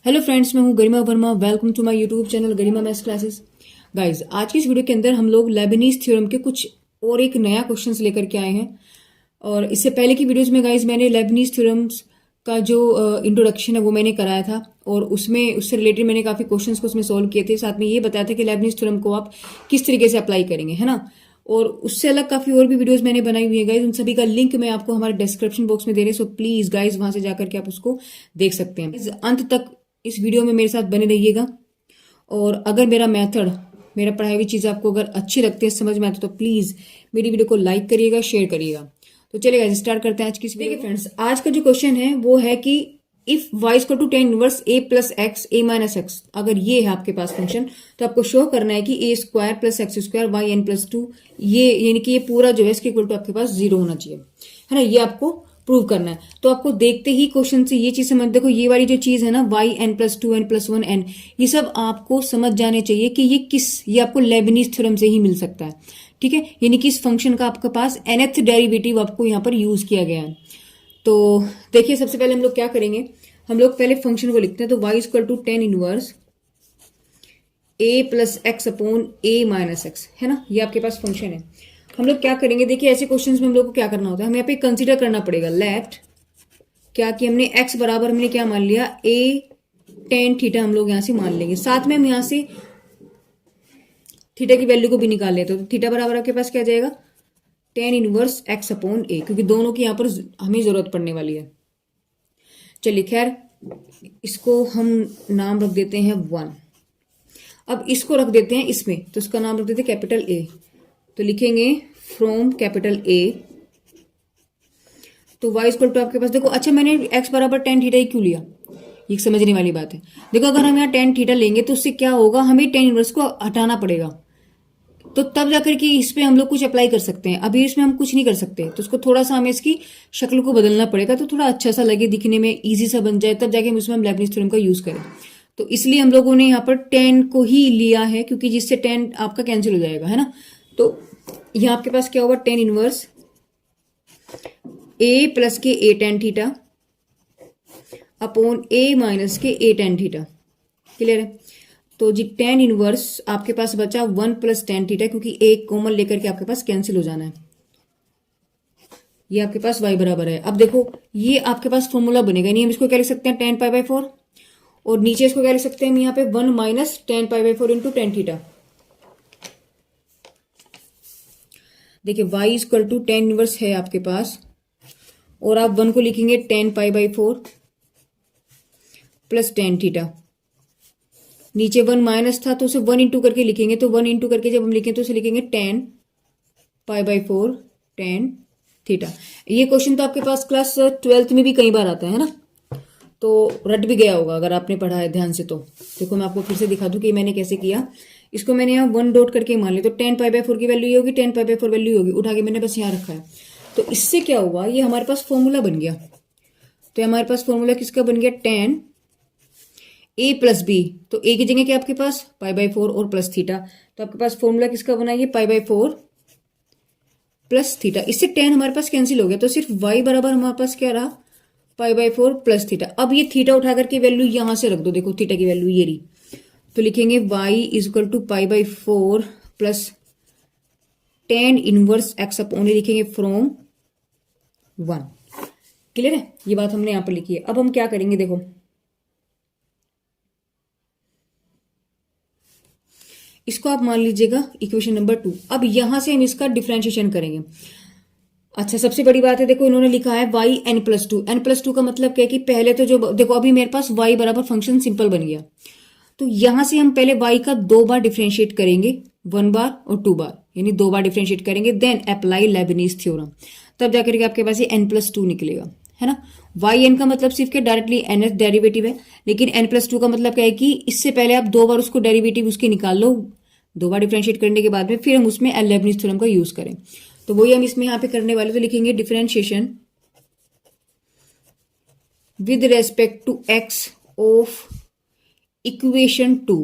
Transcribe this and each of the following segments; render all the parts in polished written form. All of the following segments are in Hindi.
हेलो फ्रेंड्स, मैं हूं Garima Verma. Welcome to my YouTube channel Garima maths classes. Guys, आज की इस वीडियो के अंदर हम लोग लेबनीज थ्योरम के कुछ और एक नया क्वेश्चंस लेकर के आए हैं। और इससे पहले की वीडियोस में गाइज मैंने लेबनीज थ्योरम्स का जो इंट्रोडक्शन है वो मैंने कराया था, और उसमें उससे रिलेटेड मैंने काफी क्वेश्चंस को उसमें सोल्व किए थे। साथ में ये बताया था कि लेबनीज थ्योरम को आप किस तरीके से अप्लाई करेंगे, है ना। और उससे अलग काफी और भी वीडियोस मैंने बनाई हुई है गाइज, उन सभी का लिंक मैं आपको हमारे डिस्क्रिप्शन बॉक्स में दे रही हूँ। सो प्लीज गाइज वहां से जाकर के आप उसको देख सकते हैं। अंत तक इस वीडियो में मेरे साथ बने रहिएगा। और अगर मेरा मेथड, मेरा पढ़ाई हुई चीज़ आपको अगर अच्छी लगती है, समझ में आती है, तो प्लीज़ मेरी वीडियो को लाइक करिएगा, शेयर करिएगा। तो चलिए स्टार्ट करते हैं आज की इस वीडियो। फ्रेंड्स, आज का जो क्वेश्चन है वो है कि if y equal to tan inverse a plus x a minus x, अगर ये है आपके पास फंक्शन, तो आपको शो करना है कि a square plus x square y n plus two, ये यानी कि ये पूरा जो है इसके इक्वल टू आपके पास 0 होना चाहिए, है ना। ये आपको प्रूव करना है। तो आपको देखते ही क्वेश्चन से ये चीज समझ, देखो ये वाली जो चीज है ना, y n plus two n plus one n, ये सब आपको समझ जाने चाहिए कि ये आपको लेबनीज थ्योरम से ही मिल सकता है, ठीक है। यानी कि इस फंक्शन का आपके पास nth डेरिवेटिव आपको यहाँ पर यूज किया गया है। तो देखिए, सबसे पहले हम लोग क्या करेंगे, हम लोग पहले फंक्शन को लिखते हैं। तो y equal to tan inverse a plus x upon a minus x, है ना। ये आपके पास फंक्शन है। हम लोग क्या करेंगे, देखिए ऐसे क्वेश्चंस में हम लोग को क्या करना होता है, हमें यहाँ पे कंसीडर करना पड़ेगा लेट क्या कि हमने x बराबर हमने क्या मान लिया, a टेन थीटा हम लोग यहाँ से मान लेंगे। साथ में हम यहाँ से थीटा की वैल्यू को भी निकाल लेते तो थीटा बराबर आपके पास क्या जाएगा, tan inverse x upon a, क्योंकि दोनों की यहाँ पर हमें जरूरत पड़ने वाली है। चलिए खैर, इसको हम नाम रख देते हैं 1। अब इसको रख देते हैं इसमें, तो इसका नाम रख देते हैं कैपिटल A। तो लिखेंगे फ्रॉम कैपिटल A। तो y इक्वल टू आपके पास, देखो अच्छा मैंने x बराबर टेन थीटा ही क्यों लिया, ये समझने वाली बात है। देखो अगर हम यहाँ टेन थीटा लेंगे तो उससे क्या होगा, हमें टेन इनवर्स को हटाना पड़ेगा, तो तब जाकर के इस पे हम लोग कुछ अप्लाई कर सकते हैं। अभी इसमें हम कुछ नहीं कर सकते, तो उसको थोड़ा सा हमें इसकी शक्ल को बदलना पड़ेगा, तो थोड़ा अच्छा सा लगे, दिखने में इजी सा बन जाए, तब जाके हम उसमें लेबनीज थ्योरम का यूज करें। तो इसलिए हम लोगों ने यहाँ पर टेन को ही लिया है, क्योंकि जिससे टेन आपका कैंसिल हो जाएगा, है ना। तो यहाँ आपके पास क्या होगा, टेन इनवर्स a प्लस के a tan theta upon a minus के a टेन थीटा। क्लियर है। तो जी टेन इनवर्स आपके पास बचा 1 प्लस टेन थीटा, क्योंकि एक कॉमन लेकर के आपके पास कैंसिल हो जाना है। ये आपके पास y बराबर है। अब देखो ये आपके पास फॉर्मूला बनेगा, नहीं हम इसको क्या लिख सकते हैं, टेन पाई बाई फोर, और नीचे इसको क्या लिख सकते हैं हम यहाँ पे 1 minus tan pi by four into tan theta. देखिए y equal to tan inverse है आपके पास, और आप 1 को लिखेंगे tan pi by four plus tan theta. नीचे 1 माइनस था तो उसे 1 इंटू करके लिखेंगे, तो 1 इंटू करके जब हम लिखें तो उसे लिखेंगे tan pi by four tan theta. ये क्वेश्चन तो आपके पास क्लास 12th में भी कई बार आता है ना, तो रट भी गया होगा अगर आपने पढ़ा है ध्यान से। तो देखो मैं आपको फिर से दिखा दूं कि मैंने कैसे किया। इसको मैंने यहाँ 1 डॉट करके मान लिया, तो टेन पाई बाई फोर की वैल्यू ये होगी, ten pi by four value होगी, उठा के मैंने बस यहाँ रखा है। तो इससे क्या हुआ, ये हमारे पास फॉर्मूला बन गया। तो हमारे पास फॉर्मूला किसका बन गया, टेन a प्लस बी। तो a की जगह क्या आपके पास पाई बाई फोर और प्लस थीटा, तो आपके पास फॉर्मूला किसका बना, ये पाई बाई फोर प्लस थीटा। इससे टेन हमारे पास कैंसिल हो गया, तो सिर्फ y बराबर हमारे पास क्या रहा, पाई बाई फोर प्लस थीटा। अब ये थीटा उठा करके वैल्यू यहां से रख दो, देखो थीटा की वैल्यू ये रही। तो लिखेंगे y is equal to pi by four plus tan inverse x upon लिखेंगे फ्रॉम 1। क्लियर है, ये बात हमने यहां पर लिखी है। अब हम क्या करेंगे, देखो इसको आप मान लीजिएगा इक्वेशन नंबर 2। अब यहां से हम इसका डिफरेंशिएशन करेंगे। अच्छा, सबसे बड़ी बात है, देखो इन्होंने लिखा है y n plus two. N plus two का मतलब क्या है कि पहले तो जो देखो अभी मेरे पास y बराबर फंक्शन सिंपल बन गया, तो यहां से हम पहले y का 2 बार डिफरेंशिएट करेंगे, 1 बार और 2 बार, यानी 2 बार डिफरेंशिएट करेंगे, देन अप्लाई लेबनीज थ्योरम, तब जाकर के आपके पास ये n प्लस टू निकलेगा, है ना। वाई एन का मतलब सिर्फ क्या डायरेक्टली nth डेरिवेटिव है, लेकिन n प्लस टू का मतलब क्या है कि इससे पहले आप 2 बार उसको डेरिवेटिव उसके निकाल लो, 2 बार डिफरेंशिएट करने के बाद में फिर हम उसमें लेबनीज थ्योरम का यूज करें। तो वही हम इसमें यहाँ पे करने वाले, तो लिखेंगे differentiation with respect to x of equation 2।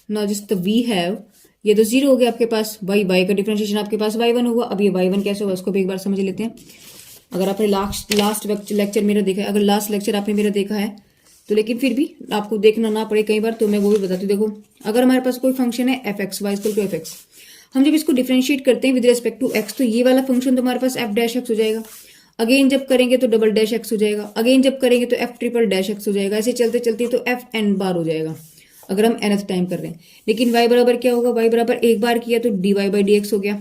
Now just we have, ये तो 0 हो गया आपके पास, y का डिफरेंशिएशन आपके पास y1 होगा। अब ये y1 कैसे होगा उसको भी एक बार समझ लेते हैं। अगर आपने लास्ट लेक्चर मेरा देखा है, अगर लास्ट लेक्चर आपने मेरा देखा है, तो लेकिन फिर भी आपको देखना ना पड़े कई बार, तो मैं वो भी बताती हूँ। देखो अगर हमारे पास कोई फंक्शन है f x y equal to f x, हम जब इसको डिफरेंशिएट करते हैं विद रेस्पेक्ट टू एक्स, तो ये वाला फंक्शन तो हमारे पास एफ डैश एक्स हो जाएगा। अगेन जब करेंगे तो डबल डैश एक्स हो जाएगा, अगेन जब करेंगे तो एफ ट्रिपल डैश एक्स हो जाएगा, ऐसे चलते चलते तो एफ एन बार हो जाएगा अगर हम nth टाइम कर रहे हैं। लेकिन y बराबर क्या होगा, y बराबर एक बार किया तो dy बाई डी एक्स हो गया,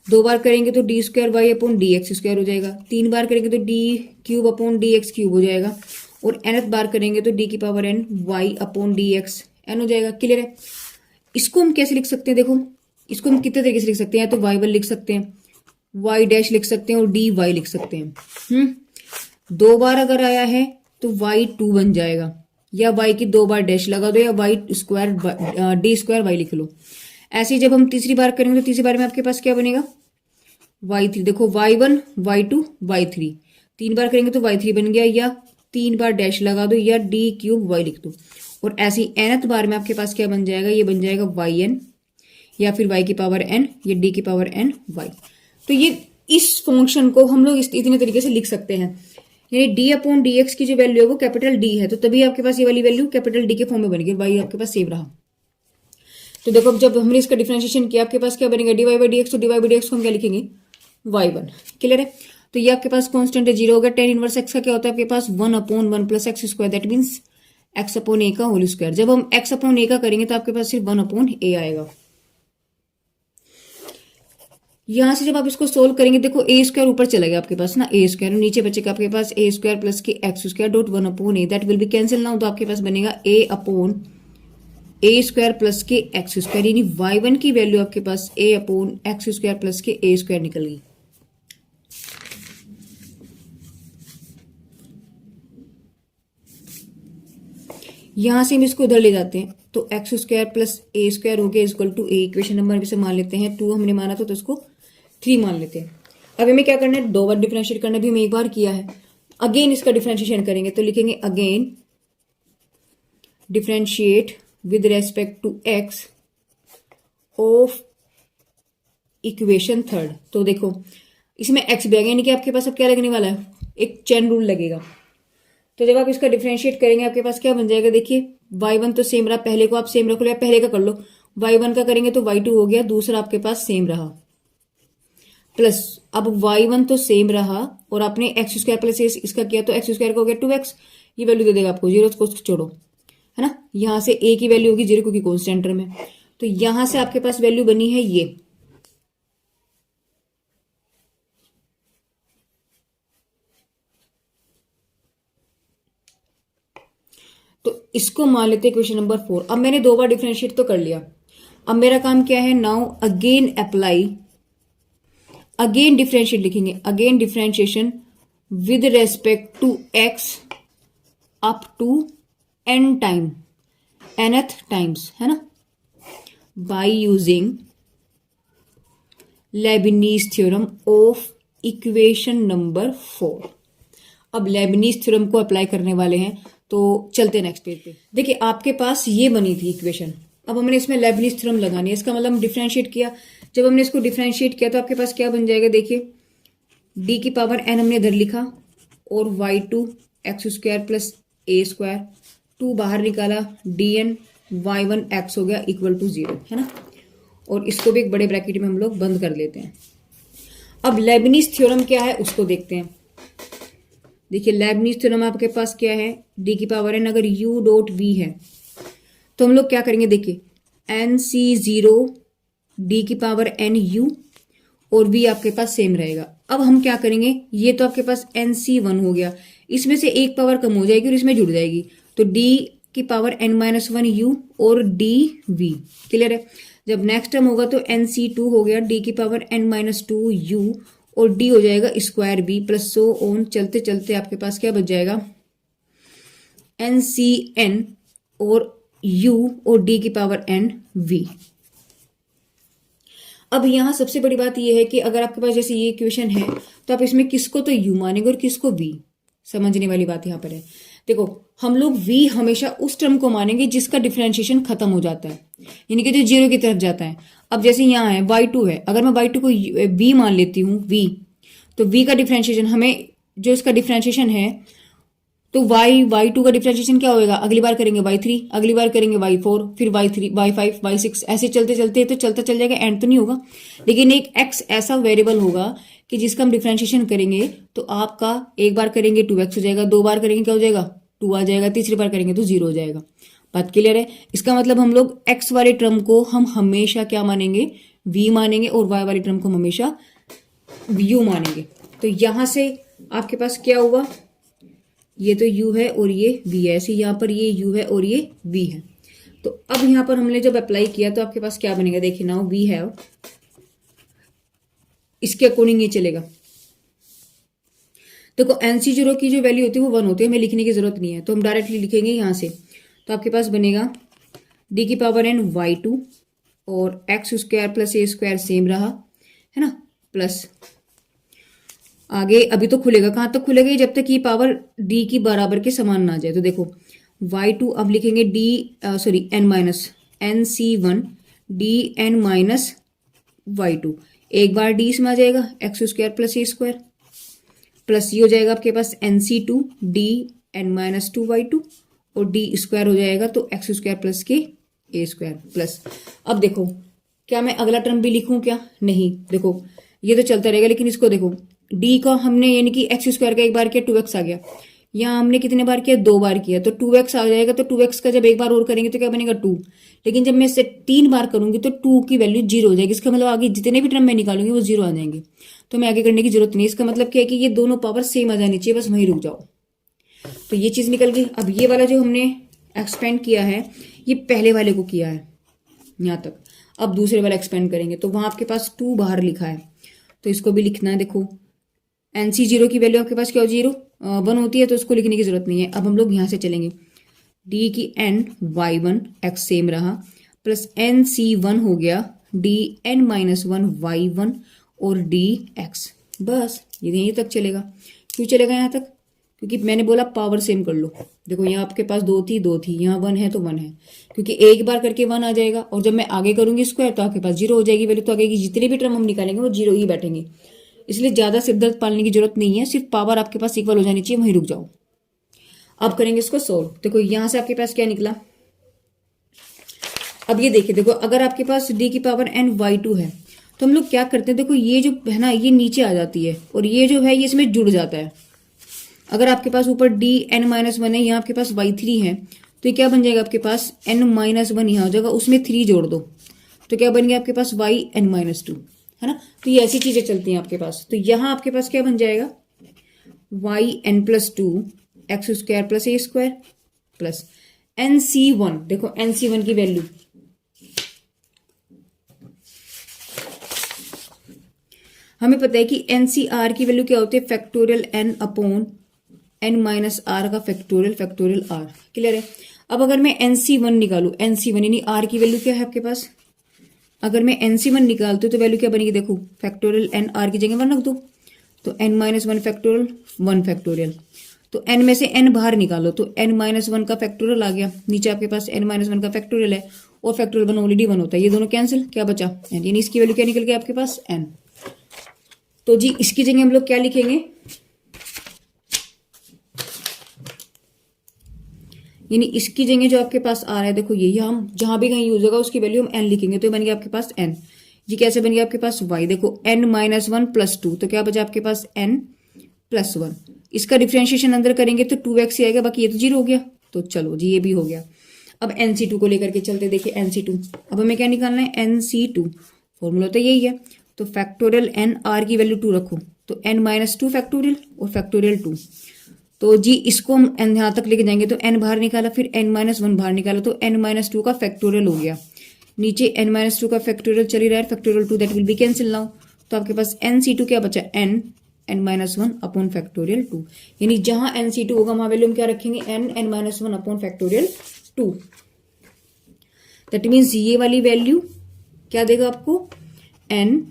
दो बार करेंगे तो d square y upon d x square हो जाएगा, तीन बार करेंगे तो d cube upon d x cube हो जाएगा, और nth बार करेंगे तो डी की power n y upon d x n हो जाएगा। क्लियर है? इसको हम कैसे लिख सकते हैं, देखो इसको हम कितने तरीके से लिख सकते हैं, या तो वाई वन लिख सकते हैं, वाई डैश लिख सकते हैं, और डी वाई लिख सकते हैं। दो बार अगर आया है तो वाई टू बन जाएगा, या वाई की दो बार डैश लगा दो, या y square d square y लिख लो। ऐसे ही जब हम तीसरी बार करेंगे तो तीसरी बार में आपके पास क्या बनेगा, वाई थ्री। देखो y one y two y three, तीन बार करेंगे तो वाई थ्री बन गया, या तीन बार डैश लगा दो, या डी क्यूब वाई लिख दो। और ऐसे ही nth बार में आपके पास क्या बन जाएगा, ये बन जाएगा वाई एन, या फिर वाई की पावर एन, या डी की पावर एन वाई। तो ये इस फंक्शन को हम लोग इतने तरीके से लिख सकते हैं, यानी डी अपॉन डी एक्स की जो वैल्यू है वो कैपिटल डी है, तो तभी आपके पास ये वाली वैल्यू कैपिटल डी के फॉर्म में बनेगी, वाई आपके पास सेव रहा। तो देखो जब हमने इसका डिफरेंशिएशन किया आपके पास क्या बनेगा, d y by d x, तो d y by d x को हम क्या लिखेंगे, वाई वन। क्लियर है? तो ये आपके पास कॉन्स्टेंट है, जीरो हो गया। टेन इनवर्स एक्स का क्या होता है आपके पास, one upon one plus x square, that means x upon a का होल स्क्वायर। जब हम एक्स अपॉन ए का करेंगे तो आपके पास सिर्फ वन अपॉन ए आएगा। यहां से जब आप इसको सोल्व करेंगे, देखो ए स्क्वायर ऊपर चलेगा आपके पास ना, ए स्क्वायर नीचे बचेगा आपके पास ए स्क्वायर प्लस के x square dot one upon A, that will be cancel now, तो आपके पास बनेगा ए अपॉन ए स्क्वायर प्लस के एक्स स्क्वायर, यानी वाई वन की वैल्यू आपके पास ए अपॉन एक्स स्क्वायर प्लस के ए स्क्वायर निकल गई। यहां से हम इसको उधर ले जाते हैं, तो x square plus a square हो गया equal to a, equation number से मान लेते हैं, टू हमने माना था तो इसको थ्री मान लेते हैं। अब हमें क्या करना है, दो बार डिफरेंशिएट करना, भी हमें एक बार किया है। अगेन इसका डिफरेंशिएशन करेंगे तो लिखेंगे again differentiate with respect to x of equation third. तो देखो इसमें एक्स भी आ गया, यानी कि आपके पास अब क्या लगने वाला है, एक चेन रूल लगेगा। तो जब आप इसका डिफरेंशिएट करेंगे आपके पास क्या बन जाएगा, देखिए वाई वन तो सेम रहा, पहले को आप सेम रख लो या पहले का कर लो, वाई वन का करेंगे तो वाई टू हो गया, दूसरा आपके पास सेम रहा, प्लस अब वाई वन तो सेम रहा और आपने एक्स स्क्वायर प्लस इसका किया तो एक्स स्क्वायर का हो गया टू एक्स, ये वैल्यू दे देगा आपको जीरो, को छोड़ो, है ना। यहां से ए की वैल्यू होगी जीरो क्योंकि कॉन्स्टेंट टर्म है, तो यहां से आपके पास वैल्यू बनी है ये, तो इसको मान लेते हैं क्वेश्चन नंबर 4। अब मैंने दो बार डिफरेंशिएट तो कर लिया, अब मेरा काम क्या है, now again apply, again differentiate लिखेंगे, again differentiation with respect to x up to n time, nth times, है ना, by using Leibniz theorem of equation number 4। अब लेबनीज थ्योरम को अप्लाई करने वाले हैं, तो चलते नेक्स्ट पेज पे। देखिए आपके पास ये बनी थी इक्वेशन, अब हमने इसमें लेबनीज थ्योरम लगानी है, इसका मतलब हम डिफरेंशिएट किया, जब हमने इसको डिफरेंशिएट किया तो आपके पास क्या बन जाएगा, देखिए डी की पावर एन हमने इधर लिखा, और y two x square plus a square, two बाहर निकाला, d n y one x हो गया इक्वल टू जीरो, है ना, और इसको भी एक बड़े ब्रैकेट में हम लोग बंद कर लेते हैं। अब लेबनीज थ्योरम क्या है उसको देखते हैं। देखिए लेबनीज थ्योरम आपके पास क्या है, डी की पावर एन अगर यू डॉट वी है तो हम लोग क्या करेंगे, देखिए एन सी जीरो डी की पावर एन यू, और वी आपके पास सेम रहेगा। अब हम क्या करेंगे, ये तो आपके पास एन सी वन हो गया, इसमें से एक पावर कम हो जाएगी और इसमें जुड़ जाएगी, तो डी की power n minus one u और डी वी। क्लियर है? जब नेक्स्ट टर्म होगा तो एन सी टू हो गया, डी की power n minus two u, और डी हो जाएगा square b plus so on, चलते चलते आपके पास क्या बच जाएगा, एन सी एन और यू और डी की पावर एन वी। अब यहां सबसे बड़ी बात यह है कि अगर आपके पास जैसे ये इक्वेशन है तो आप इसमें किसको तो यू मानेंगे और किसको वी, समझने वाली बात यहां पर है। देखो हम लोग वी हमेशा उस टर्म को मानेंगे जिसका डिफरेंशिएशन खत्म हो जाता है, यानी कि जो जीरो की तरफ जाता है। अब जैसे यहाँ है y2 है, अगर मैं y2 को v मान लेती हूँ v, तो v का डिफरेंशिएशन हमें जो इसका डिफरेंशिएशन है तो y2 का डिफरेंशिएशन क्या होएगा, अगली बार करेंगे y3, अगली बार करेंगे y4, फिर y3, y5, y6, ऐसे चलते चलते तो चलता चल जाएगा, एंड तो नहीं होगा। लेकिन एक x ऐसा वेरिएबल होगा कि जिसका हम डिफरेंशिएशन करेंगे तो आपका एक बार करेंगे 2x हो जाएगा, दो बार करेंगे क्या हो जाएगा, 2 आ जाएगा, तीसरी बार करेंगे तो 0 हो जाएगा। बात क्लियर है। इसका मतलब हम लोग x वाले टर्म को हम हमेशा क्या मानेंगे, v मानेंगे, और y वाले टर्म को हम हमेशा u मानेंगे। तो यहां से आपके पास क्या हुआ, ये तो u है और ये v है, ऐसे यहाँ पर ये u है और ये v है। तो अब यहाँ पर हमने जब अप्लाई किया तो आपके पास क्या बनेगा, देखिए नाउ वी हैव, इसके अकॉर्डिंग ये चलेगा। देखो NC0 की जो वैल्यू होती है वो 1 होती है, हमें लिखने की जरूरत नहीं है, तो हम डायरेक्टली लिखेंगे यहाँ से। तो आपके पास बनेगा d की पावर n y2 और x square plus a square same रहा है ना, प्लस आगे अभी तो खुलेगा, कहाँ तक खुलेगा, जब तक ये पावर d की बराबर के समान ना जाए। तो देखो y2 अब लिखेंगे nc1 dn माइनस y2, एक बार d इसमें आ जाएगा x square plus a square, plus ये हो जाएगा आपके पास nc2 dn माइनस 2y2 और d स्क्वायर हो जाएगा तो x स्क्वायर प्लस के a स्क्वायर प्लस। अब देखो क्या मैं अगला टर्म भी लिखूं क्या, नहीं, देखो ये तो चलता रहेगा, लेकिन इसको देखो d का हमने यानी कि x स्क्वायर का एक बार किया 2x आ गया, यहाँ हमने कितने बार किया, 2 बार किया, तो 2x आ जाएगा। तो 2x का जब एक बार और करेंगे तो क्या बनेगा 2, लेकिन जब मैं इसे 3 बार करूंगी तो 2 की वैल्यू 0 हो जाएगी। इसका मतलब आगे जितने भी टर्म मैं निकालूंगी वो 0 आ जाएंगे, तो मैं आगे करने की जरूरत नहीं। इसका मतलब क्या है कि ये दोनों पावर सेम आ जानी चाहिए, बस वहीं रुक जाओ। तो ये चीज निकल गई। अब ये वाला जो हमने एक्सपेंड किया है ये पहले वाले को किया है यहाँ तक, अब दूसरे वाला एक्सपेंड करेंगे तो वहां आपके पास 2 बाहर लिखा है, तो इसको भी लिखना है। देखो NC0 की वैल्यू आपके पास क्या हो, 1 होती है, तो उसको लिखने की जरूरत नहीं है। अब हम लोग यहाँ से चलेंगे, d की n y1 x सेम रहा, प्लस NC1 हो गया dn माइनस 1 y1 और dx, बस ये यहीं तक चलेगा। क्यों चलेगा यहाँ तक, क्योंकि मैंने बोला पावर सेम कर लो। देखो यहाँ आपके पास 2 थी, यहाँ 1 है तो 1 है, क्योंकि एक बार करके 1 आ जाएगा, और जब मैं आगे करूंगी स्क्वायर तो आपके पास 0 हो जाएगी वैल्यू, तो आगे की जितने भी टर्म हम निकालेंगे वो 0 ही बैठेंगे। इसलिए ज्यादा सिरदर्द पालने की जरूरत नहीं है, सिर्फ पावर आपके पास इक्वल हो जानी चाहिए, वहीं रुक जाओ। अब करेंगे इसको सोल्व। देखो यहां से आपके पास क्या निकला, अब ये देखिए, देखो अगर आपके पास d की पावर n y2 है तो हम लोग क्या करते हैं, देखो ये जो है ना ये नीचे आ जाती है और ये जो है ये इसमें जुड़ जाता है। अगर आपके पास ऊपर dn माइनस 1 है, यहाँ आपके पास y3 है, तो ये क्या बन जाएगा आपके पास n माइनस 1 यहाँ हो जाएगा, उसमें 3 जोड़ दो तो क्या बन गया आपके पास yn माइनस 2, है ना। तो ये ऐसी चीजें चलती हैं आपके पास। तो यहां आपके पास क्या बन जाएगा yn plus 2 x square plus a square plus nc1, देखो nc1 की वैल्यू हमें पता है कि NCR की वैल्यू क्या होती है, factorial n upon n minus r का फैक्टोरियल r। क्लियर है। अब अगर मैं NC1 निकालू, NC1 यानी r की वैल्यू क्या है आपके पास, अगर मैं NC1 निकालती हूँ तो वैल्यू क्या बनेगी, देखो फैक्टोरियल n r की जगह 1 रख दो तो n माइनस 1 फैक्टोरियल 1 फैक्टोरियल, तो n में से n बाहर निकालो तो n माइनस 1 का फैक्टोरियल आ गया, नीचे आपके पास n माइनस 1 का फैक्टोरियल है और फैक्टोरियल 1 ऑलरेडी 1 होता है, ये दोनों कैंसिल, क्या बचा n, यानी इसकी वैल्यू क्या निकल गया आपके पास n। तो जी इसकी जगह हम लोग क्या लिखेंगे, यानी इसकी जगह जो आपके पास आ रहा है, देखो ये हम जहां भी कहीं यूज होगा उसकी वैल्यू हम n लिखेंगे, तो बन गया आपके पास n। जी कैसे बन गया आपके पास y, देखो n माइनस 1 प्लस 2, तो क्या बचा आपके पास n प्लस 1। इसका डिफ्रेंशिएशन अंदर करेंगे तो 2x ही आएगा, बाकी ये तो 0 हो गया, तो चलो जी ये भी हो गया। अब NC2 को लेकर के चलते, देखिए NC2, अब हमें क्या निकालना है NC2, फॉर्मूला तो यही है, तो फैक्टोरियल n r की वैल्यू 2 रखो तो n माइनस 2 फैक्टोरियल और फैक्टोरियल 2, तो जी इसको हम n यहां तक लेके जाएंगे तो n बाहर निकाला, फिर n माइनस 1 बाहर निकाला तो n माइनस 2 का फैक्टोरियल हो गया, नीचे n माइनस 2 का फैक्टोरियल चल ही रहा है, factorial 2 that will be cancel now, तो आपके पास NC2 क्या बचा n माइनस 1 अपॉन फैक्टोरियल 2, यानी जहां NC2 होगा वहां वैल्यू हम क्या रखेंगे n minus 1 upon factorial 2। That means ये वाली वैल्यू क्या देगा आपको n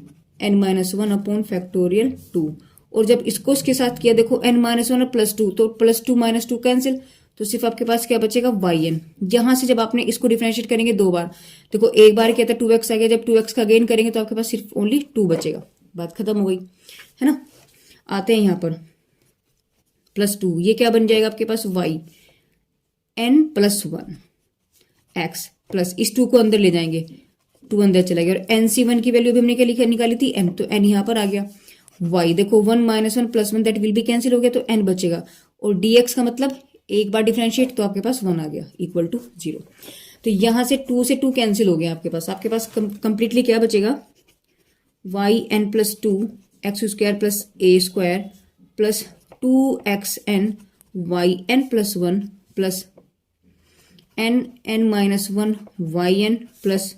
माइनस 1 अपॉन फैक्टोरियल 2, और जब इसको इसके साथ किया, देखो n माइनस 1 और प्लस 2, तो प्लस 2 माइनस 2 कैंसिल, तो सिर्फ आपके पास क्या बचेगा yn। यहां से जब आपने इसको डिफरेंशिएट करेंगे 2 बार, देखो एक बार किया था 2x आ गया, जब 2x का गेन करेंगे तो आपके पास सिर्फ ओनली 2 बचेगा, बात खत्म हो गई है ना। आते हैं यहां पर, प्लस 2, ये क्या बन जाएगा आपके पास y n plus 1 x plus इस 2 को अंदर ले जाएंगे, 2 अंदर चला गया और एन सी 1 की वैल्यू भी हमने क्या लिखा निकाली थी एन, तो एन यहाँ पर आ गया। वाई देखो 1 minus 1 plus 1 that will be cancel हो गया तो एन बचेगा और dx का मतलब एक बार डिफरेंशिएट तो आपके पास 1 आ गया इक्वल टू 0। तो यहां से 2 से 2 कैंसिल हो गया आपके पास कंप्लीटली क्या बचेगा y n plus 2 x square plus a square plus 2xn y n plus 1 plus n minus 1 y n plus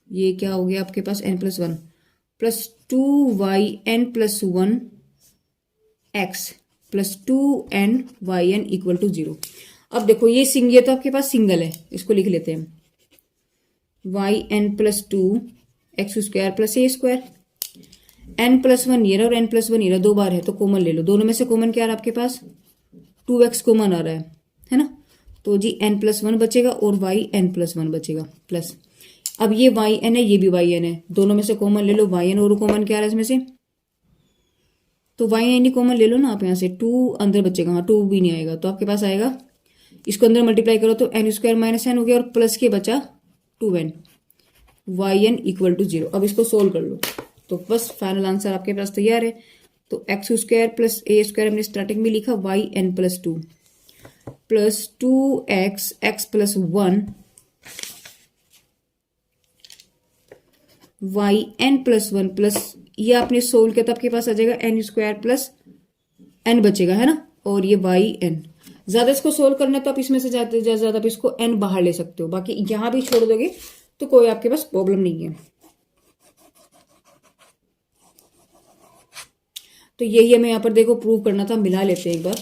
ये क्या हो गया आपके पास n plus 1 plus 2yn plus 1 x plus 2n yn equal to 0। अब देखो ये तो आपके पास सिंगल है, इसको लिख लेते हैं y n plus 2 x square plus a square, n plus 1 ये रहा और एन प्लस 1 ये रहा, 2 बार है तो कॉमन ले लो, दोनों में से कॉमन क्या आ रहा है आपके पास 2x कॉमन आ रहा है ना, तो जी n प्लस 1 बचेगा और वाई एन प्लस 1 बचेगा प्लस अब ये वाई एन है ये भी वाई एन है, दोनों में से कॉमन ले लो, वाई एन और कॉमन क्या आ रहा है इसमें से, तो वाई एन ही कॉमन ले लो ना आप यहाँ से, 2 अंदर बचेगा, हाँ 2 भी नहीं आएगा तो आपके पास आएगा इसको अंदर मल्टीप्लाई करो तो एन स्क्वायर माइनस एन हो गया और प्लस के बचा 2n Y N equal to 0। अब इसको सोल्व कर लो तो बस फाइनल आंसर आपके पास तैयार है। तो x square plus a square हमने स्टार्टिंग में लिखा y n plus 2 plus 2x x plus 1 y n plus 1 plus ये आपने सोल्व किया तो आपके पास आ जाएगा एन स्क्वायर प्लस एन बचेगा है ना, और ये वाई एन। ज्यादा इसको सोल्व करना है तो आप इसमें से ज्यादा आप इसको एन बाहर ले सकते हो, बाकी यहां भी छोड़ दोगे तो कोई आपके पास प्रॉब्लम नहीं है। तो यही हमें यहां पर देखो प्रूव करना था, मिला लेते हैं एक बार।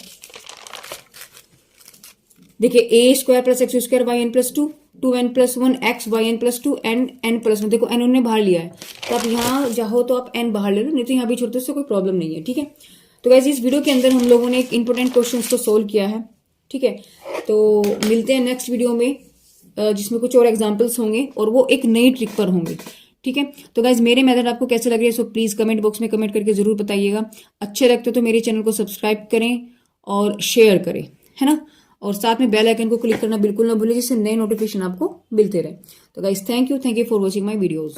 देखिए a square plus x square y n plus 2 2n plus 1 x y n plus 2 n plus 1, देखो एन उन्होंने बाहर लिया है तो आप यहाँ चाहो तो आप एन बाहर ले लो, नहीं तो यहाँ भी छोड़ते उससे कोई प्रॉब्लम नहीं है। ठीक है, तो गाइस इस वीडियो के अंदर हम लोगों ने एक इंपॉर्टेंट क्वेश्चन को सोल्व किया है। ठीक है, तो मिलते हैं नेक्स्ट वीडियो में जिसमें कुछ और एग्जाम्पल्स होंगे और वो एक नई ट्रिक पर होंगे। ठीक है, तो गाइज मेरे मेथड आपको कैसे लग रहे हैं सो प्लीज कमेंट बॉक्स में कमेंट करके जरूर बताइएगा। अच्छे लगते हो तो मेरे चैनल को सब्सक्राइब करें और शेयर करें, है ना, और साथ में बेल आइकन को क्लिक करना बिल्कुल ना भूलें जिससे नए नोटिफिकेशन आपको मिलते रहे। तो guys thank you for watching my videos.